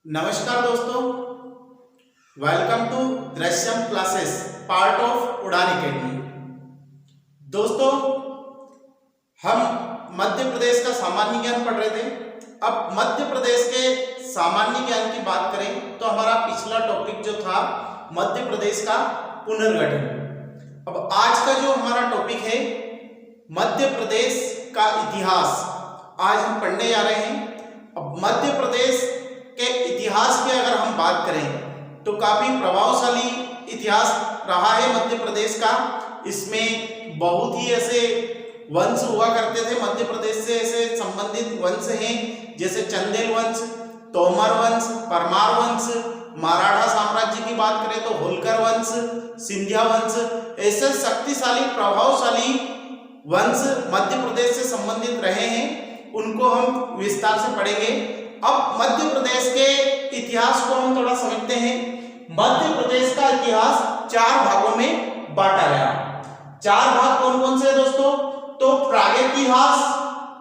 नमस्कार दोस्तों, welcome to Drishyam classes part of Udaan academy. दोस्तों, हम मध्य प्रदेश का सामान्य ज्ञान पढ़ रहे थे। अब मध्य प्रदेश के सामान्य ज्ञान की बात करें तो हमारा पिछला टॉपिक जो था मध्य प्रदेश का पुनर्गठन। अब आज का जो हमारा टॉपिक है मध्य प्रदेश का इतिहास, आज हम पढ़ने जा रहे हैं। अब मध्य प्रदेश के इतिहास की अगर हम बात करें तो काफी प्रभावशाली इतिहास रहा है मध्य प्रदेश का। इसमें बहुत ही ऐसे वंश हुआ करते थे, मध्य प्रदेश से ऐसे संबंधित वंश हैं जैसे चंदेल वंश, तोमर वंश, परमार वंश। मराठा साम्राज्य की बात करें तो होलकर वंश, सिंधिया वंश। ऐसे शक्तिशाली प्रभावशाली वंश मध्य प्रदेश से संबंधित रहे हैं, उनको हम विस्तार से पढ़ेंगे। अब मध्य प्रदेश के इतिहास को हम थोड़ा समझते हैं। मध्य प्रदेश का इतिहास चार भागों में बांटा गया। चार भाग कौन कौन से दोस्तों? तो प्रागैतिहास,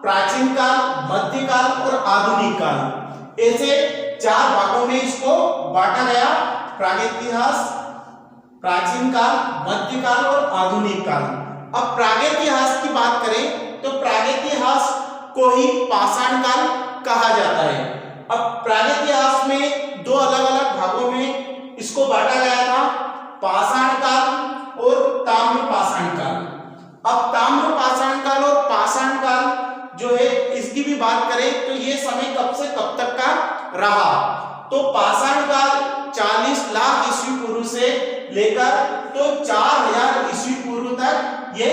प्राचीन काल, मध्यकाल और आधुनिक काल, ऐसे चार भागों में इसको बांटा गया। प्रागैतिहास, प्राचीन काल, मध्यकाल और आधुनिक काल। अब प्रागैतिहास की बात करें तो प्रागैतिहास को ही पाषाण काल कहा जाता है। अब प्रागैतिहास में दो अलग अलग भागों में इसको बांटा गया था, पाषाण काल और ताम्र पाषाण काल। अब ताम्र पाषाण काल और पाषाण काल जो है इसकी भी बात करें तो ये समय कब से कब तक का रहा? तो पाषाण काल 40 लाख ईस्वी पूर्व से लेकर तो 4000 ईस्वी पूर्व तक ये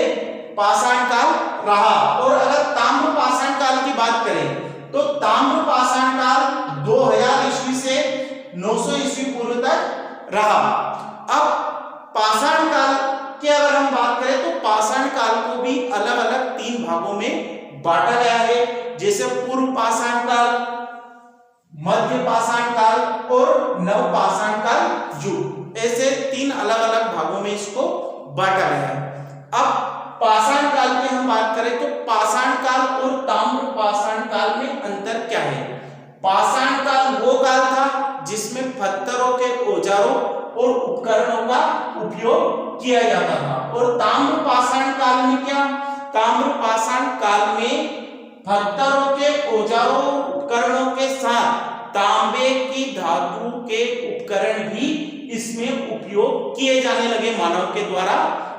पाषाण काल रहा। और अगर ताम्र पाषाण काल की बात करें तो ताम्र पाषाण काल 2000 ईस्वी से 900 ईस्वी पूर्व तक रहा। अब पाषाण काल की अगर हम बात करें तो पाषाण काल को भी अलग अलग तीन भागों में बांटा गया है, जैसे पूर्व पाषाण काल, मध्य पाषाण काल और नव पाषाण काल युग। ऐसे तीन अलग अलग भागों में इसको बांटा गया है। अब पाषाण काल की हम बात करें तो पाषाण काल और ताम्र पाषाण काल में अंतर क्या है? पाषाण काल वो काल था जिसमें पत्थरों के औजारों और उपकरणों का उपयोग किया जाता था। और ताम्र पाषाण काल में क्या? ताम्र पाषाण काल में पत्थरों के औजारों उपकरणों के साथ तांबे की धातु के उपकरण भी इसमें उपयोग किए जाने लगे मानव के द्वारा।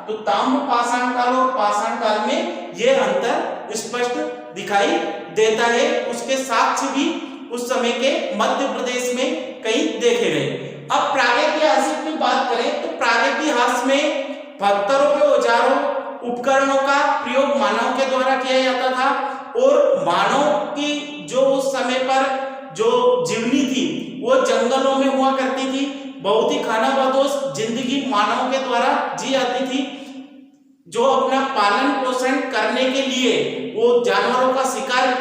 तो ताम्र पाषाण काल और पाषाण काल में यह अंतर स्पष्ट दिखाई देता है। उसके साक्ष्य भी उस समय के मध्य प्रदेश में कई देखे गए। अब प्रागैतिहासिक की बात करें तो प्रागैतिहास में पत्थरों के औजारों उपकरणों का प्रयोग मानव के द्वारा किया जाता था। और मानव की जो उस समय पर जो जीवनी थी वो जंगलों में हुआ करती थी। बहुत ही खानाबदोश जिंदगी मानव के द्वारा जी जाती थी। जो अपना पालन पोषण करने के लिए वो जानवरों का शिकार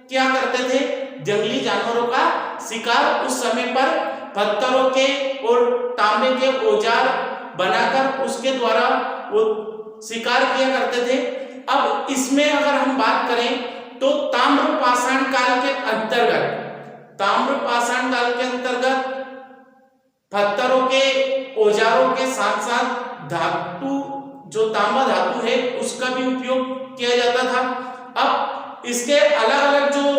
क्या करते थे? जंगली जानवरों का शिकार उस समय पर पत्थरों के और तांबे के औजार बनाकर उसके द्वारा वो शिकार किया करते थे। अब इसमें अगर हम बात करें तो ताम्र पाषाण काल के अंतर्गत, ताम्र पाषाण काल के अंतर्गत पत्थरों के औजारों के साथ साथ धातु, जो तांबा धातु है उसका भी उपयोग किया जाता था। अब इसके अलग अलग जो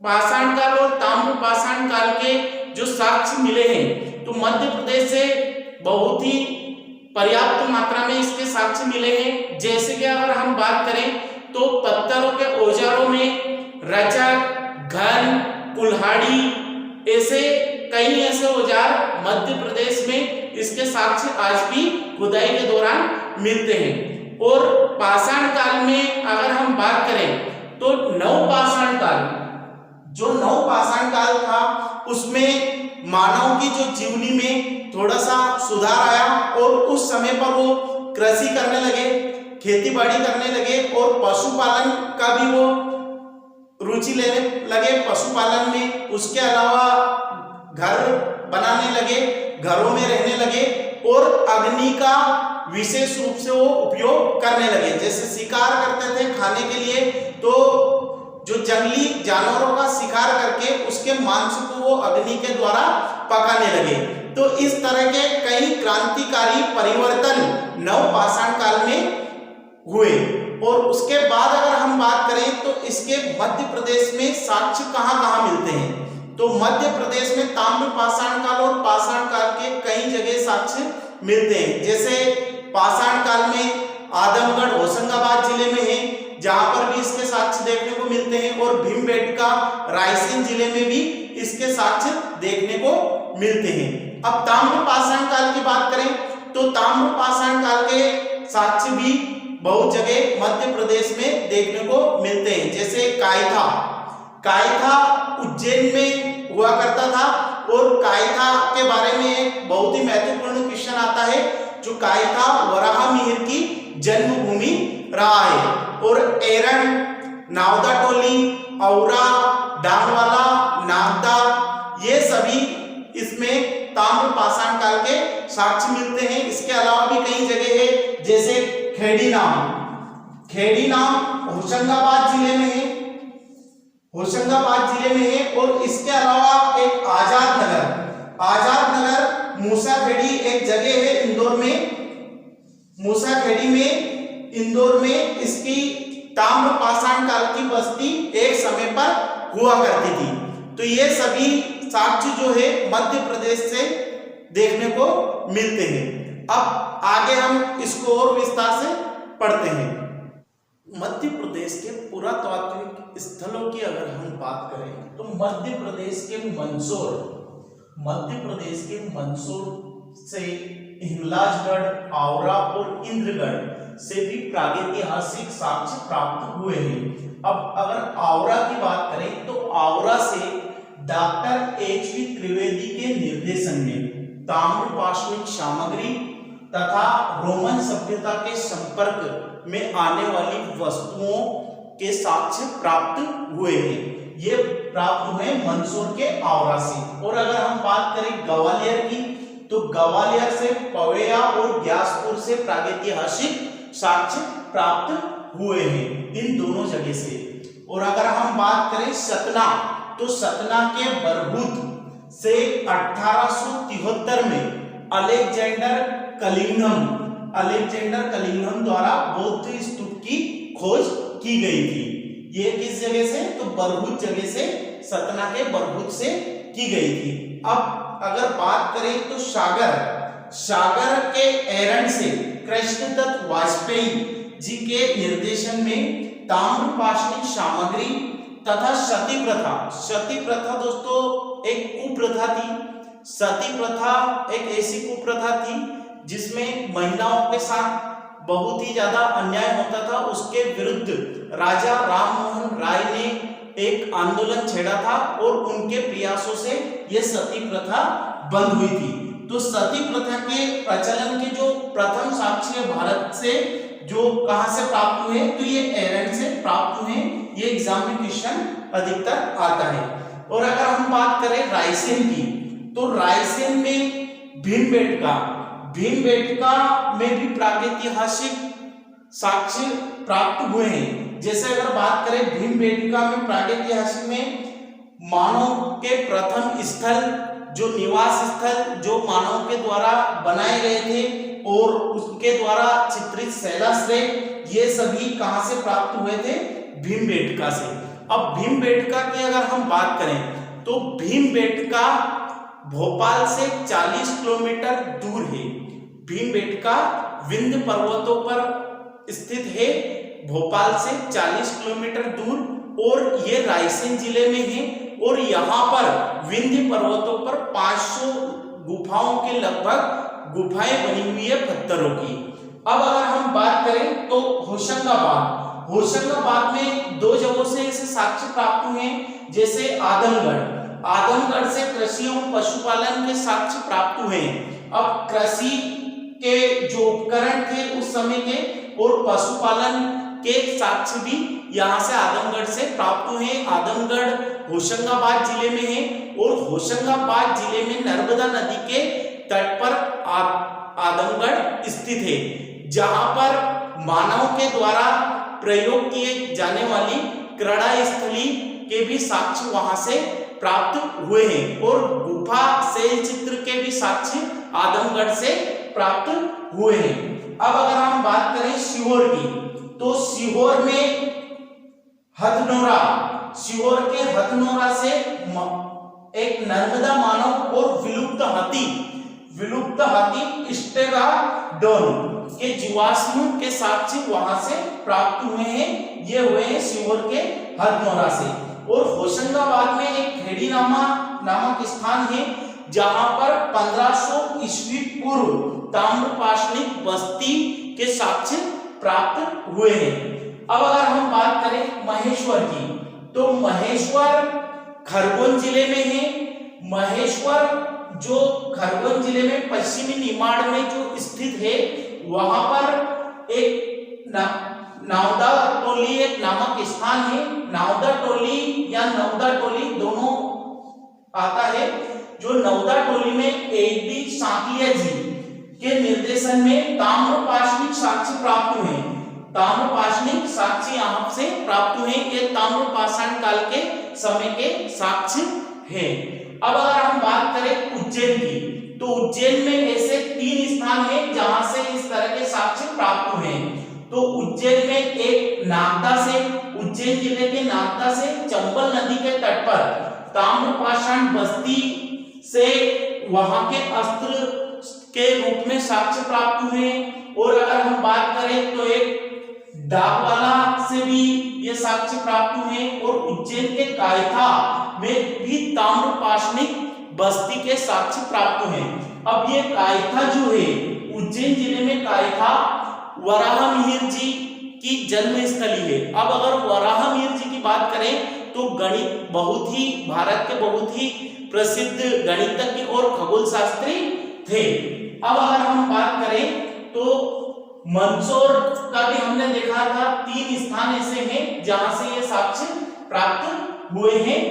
पाषाण काल और ताम्र पाषाण काल के जो साक्ष्य मिले हैं तो मध्य प्रदेश से बहुत ही पर्याप्त मात्रा में इसके साक्ष्य मिले हैं। जैसे कि अगर हम बात करें तो पत्थरों के औजारों में रचक, घन, कुल्हाड़ी, ऐसे कई ऐसे औजार मध्य प्रदेश में इसके साक्ष्य आज भी खुदाई के दौरान मिलते हैं। और पाषाण काल में अगर हम बात करें तो नव पाषाण काल, जो नव पाषाण काल था उसमें मानव की जो जीवनी में थोड़ा सा सुधार आया और उस समय पर वो कृषि करने लगे, खेती बाड़ी करने लगे और पशुपालन का भी वो रुचि लेने लगे पशुपालन में। उसके अलावा घर बनाने लगे, घरों में रहने लगे और अग्नि का विशेष रूप से वो उपयोग करने लगे। जैसे शिकार करते थे खाने के लिए तो जो जंगली जानवरों का शिकार करके उसके मांस को वो अग्नि के द्वारा पकाने लगे। तो इस तरह के कई क्रांतिकारी परिवर्तन नवपाषाण काल में हुए। और उसके बाद अगर हम बात करें तो इसके मध्य प्रदेश में साक्ष्य कहाँ-कहाँ मिलते हैं, तो मध्य प्रदेश में ताम्र पाषाण काल और पाषाण काल के कई जगह साक्ष्य मिलते हैं। जैसे पाषाण काल में आदमगढ़ होशंगाबाद जिले में है, जहां पर भी इसके साक्ष्य देखने को मिलते हैं, और भीमबेटका रायसेन जिले में भी इसके साक्ष्य देखने को मिलते हैं। अब ताम्र पाषाण काल की बात करें तो ताम्र पाषाण काल के साक्ष्य भी बहुत जगह मध्य प्रदेश में देखने को मिलते हैं। जैसे कायथा उज्जैन में हुआ करता था, और कायथा के बारे में एक बहुत ही महत्वपूर्ण क्वेश्चन आता है, जो कायथा वराहमिहिर की जन्मभूमि रहा है। और एरन, नावदा टोली, औरा, डांगवाला, नागदा, ये सभी इसमें ताम्र पाषाण काल के साक्ष्य मिलते हैं। इसके अलावा भी कई जगह है, जैसे खेड़ी नाम होशंगाबाद जिले में है, और इसके अलावा एक आजाद नगर मूसाखेड़ी एक जगह है इंदौर में इसकी ताम्र पाषाण काल की बस्ती एक समय पर हुआ करती थी। तो ये सभी साक्ष्य जो है मध्य प्रदेश से देखने को मिलते हैं। अब आगे हम इसको और विस्तार से पढ़ते हैं। मध्य प्रदेश के पुरातात्विक स्थलों की अगर हम बात करें तो मध्य प्रदेश के मंदसौर से हिंगलाजगढ़, आवरा और इंद्रगढ़ से भी प्रागैतिहासिक साक्ष्य प्राप्त हुए हैं। अब अगर आवरा की बात करें तो आवरा से डॉक्टर एच.वी. त्रिवेदी के निर्देशन में ताम्र पाषाणिक सामग्री तथा रोमन सभ्यता के संपर्क में आने वाली वस्तुओं के साक्ष्य प्राप्त हुए हैं। ये प्राप्त हुए मंदसौर के आवरा से। और अगर हम बात करें ग्वालियर की, तो ग्वालियर से पवेया और ग्यासपुर से प्रागैतिहासिक साक्ष्य प्राप्त हुए हैं, इन दोनों जगह से। और अगर हम बात करें सतना, तो सतना के बरहुत से 1873 में अलेक्जेंडर कलिंगम द्वारा बौद्ध स्तूप की खोज की गई थी। ये किस जगह से, तो बरहुत जगह से, सतना के बरहुत से की गई थी। अब अगर बात करें तो सागर के एरन से कृष्णदत्त वाजपेयी जी के निर्देशन में ताम्र पाषाणिक सामग्री तथा सती प्रथा दोस्तों एक कुप्रथा थी। सती प्रथा एक ऐसी कुप्रथा थी जिसमें महिलाओं के साथ बहुत ही ज्यादा अन्याय होता था। उसके विरुद्ध राजा राममोहन राय ने एक आंदोलन छेड़ा था, और उनके प्रयासों से यह सती प्रथा बंद हुई थी। तो सती प्रथा के प्रचलन के जो प्रथम साक्ष्य भारत से जो कहां से प्राप्त हुए, तो ये एरन से प्राप्त हुए। ये एग्जाम में क्वेश्चन अधिकतर आता है। और अगर हम बात करें रायसेन की, तो रायसेन में भीमबेटका में भी प्रागैतिहासिक साक्ष्य प्राप्त हुए हैं। जैसे अगर बात करें भीमबेटका में प्रागैतिहासिक में मानव के प्रथम स्थल, जो निवास स्थल जो मानव के द्वारा बनाए गए थे और उसके द्वारा चित्रित शैलाश्रय, ये सभी कहां से प्राप्त हुए थे, भीमबेटका से। अब भीमबेटका की अगर हम बात करें तो भीमबेटका भोपाल से 40 किलोमीटर दूर है। भीमबेटका विंध्य पर्वतों पर स्थित है, भोपाल से 40 किलोमीटर दूर, और ये रायसेन जिले में है। और यहाँ पर विंध्य पर्वतों पर 500 गुफाओं के लगभग गुफाएं बनी हुई है पत्थरों की। अब अगर हम बात करें तो होशंगाबाद में दो जगहों से इसे साक्ष्य प्राप्त हुए हैं। जैसे आदमगढ़ से कृषि एवं पशुपालन के साक्ष्य प्राप्त हुए हैं। अब कृषि के जो उपकरण थे उस समय के और पशुपालन के साक्ष्य भी यहाँ से आदमगढ़ से प्राप्त हुए। आदमगढ़ होशंगाबाद जिले में है, और होशंगाबाद जिले में नर्मदा नदी के तट पर आदमगढ़ स्थित है, जहां पर मानव के द्वारा प्रयोग किए जाने वाली क्रीड़ा स्थली के भी साक्ष्य वहां से प्राप्त हुए हैं और गुफा शैल चित्र के भी साक्ष्य आदमगढ़ से प्राप्त हुए हैं। अब अगर हम बात करें सीहोर की, तो सीहोर में हथनोरा, सीहोर के हथनोरा से एक नर्मदा मानव और विलुप्त हाथी स्टेगाडोन के जीवाश्म के साक्ष्य वहां से प्राप्त हुए हैं। ये हुए हैं सीहोर के हथनोरा से। और होशंगाबाद में एक खेड़ीनामा नामक स्थान है जहां पर 1500 ईस्वी पूर्व ताम्रपाषाणिक बस्ती के साक्ष्य प्राप्त हुए हैं। अब अगर हम बात करें महेश्वर की, तो महेश्वर खरगोन जिले में है। महेश्वर जो खरगोन जिले में पश्चिमी निमाड़ में जो स्थित है, वहां पर एक नावदा टोली एक नामक स्थान है। नावदा टोली या नवदा टोली दोनों आता है। जो नवदा टोली में A.D. साकिया जी के निर्देशन में ताम्रपाषाणिक साक्ष्य प्राप्त हुए। ताम्रपाषाणिक साक्ष्य यहाँ से प्राप्त हुए। ये ताम्रपाषाण काल के समय के साक्ष्य है। अब अगर हम बात करें उज्जैन की, तो उज्जैन में ऐसे 3 स्थान हैं जहां से इस तरह के साक्ष्य प्राप्त हुए हैं। तो उज्जैन में एक नागदा से, उज्जैन जिले के नागदा से चंबल नदी के तट पर ताम्रपाषाण बस्ती से वहां के अस्त्र के रूप में साक्ष्य प्राप्त हुए। और अगर हम बात करें तो एक डाकवाला से भी ये साक्ष्य प्राप्त हुए। और उज्जैन के कायथा में भी ताम्रपाषाणिक बस्ती के साक्ष्य प्राप्त हुए। अब ये कायथा जो है, उज्जैन जिले में कायथा वराहमिहिर जी की जन्म स्थली है। अब अगर वराहमिहिर जी की बात करें तो गणित भारत के बहुत ही प्रसिद्ध गणितज्ञ और खगोल शास्त्री थे। अब अगर हम बात करें तो मंदसौर का भी हमने देखा था। 3 स्थान ऐसे हैं जहां से ये साक्ष्य प्राप्त हुए हैं,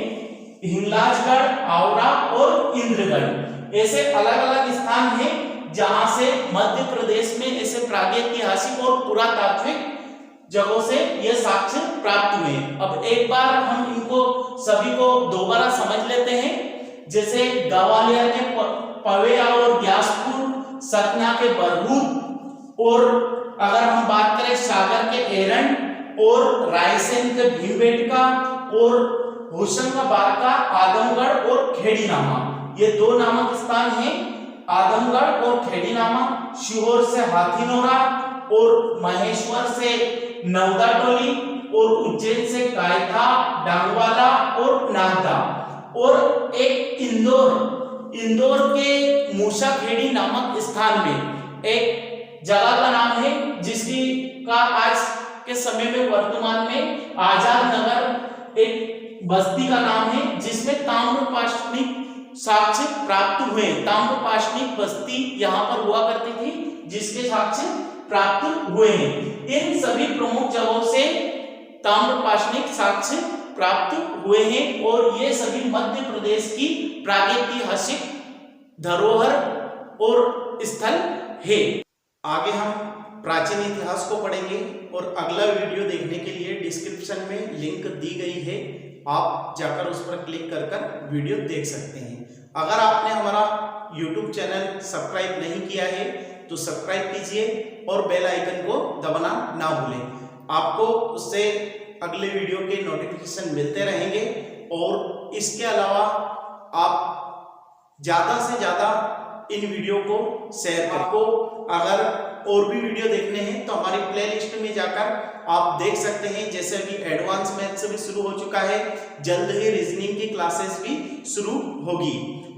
हिंगलाजगढ़, आवरा और इंद्रगढ़। ऐसे अलग अलग स्थान हैं जहां से मध्य प्रदेश में ऐसे प्रागैतिहासिक और पुरातात्विक जगहों से ये साक्ष्य प्राप्त हुए। अब एक बार हम इनको सभी को दोबारा समझ लेते हैं। जैसे ग्वालियर के पवेया और ग्यासपुर, सतना के बरहूत, और अगर हम बात करें सागर के एरंड और रायसेन के भीमबेटका और होशंगाबाद का आदमगढ़ और खेड़ीनामा, ये 2 नामक स्थान हैं। आदमगढ़ और खेड़ीनामा। सीहोर से हाथीनोरा और महेश्वर से नवदा टोली और उज्जैन से कायथा, डांगवाला और नागदा। और एक इंदौर के मूसाखेड़ी नामक स्थान में एक जगह का नाम है जिसकी का आज के समय में वर्तमान में आजाद नगर एक बस्ती का नाम है, जिसमें ताम्रपाषाणिक साक्ष्य प्राप्त हुए। ताम्रपाषाणिक बस्ती यहाँ पर हुआ करती थी जिसके साक्ष्य प्राप्त हुए हैं। इन सभी प्रमुख जगहों से ताम्रपाषाणिक साक्ष्य प्राप्त हुए हैं और ये सभी मध्य प्रदेश की प्रागैतिहासिक धरोहर और स्थल है। आगे हम प्राचीन इतिहास को पढ़ेंगे और अगला वीडियो देखने के लिए डिस्क्रिप्शन में लिंक दी गई है, आप जाकर उस पर क्लिक कर वीडियो देख सकते हैं। अगर आपने हमारा YouTube चैनल सब्सक्राइब नहीं किया है तो सब्सक्राइब कीजिए और बेल आइकन को दबाना ना भूलें। आपको उससे अगले वीडियो के नोटिफिकेशन मिलते रहेंगे। और इसके अलावा आप ज़्यादा से ज़्यादा इन वीडियो को शेयर करें। आपको अगर और भी वीडियो देखने हैं तो हमारी प्लेलिस्ट में जाकर आप देख सकते हैं। जैसे अभी एडवांस मैथ्स भी शुरू हो चुका है, जल्द ही रीजनिंग की क्लासेस भी शुरू होगी।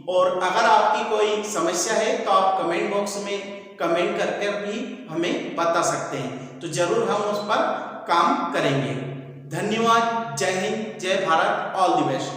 और अगर आपकी कोई समस्या है तो आप कमेंट बॉक्स में कमेंट करके भी हमें बता सकते हैं, तो जरूर हम उस पर काम करेंगे। धन्यवाद। जय हिंद, जय भारत, ऑल द बेस्ट।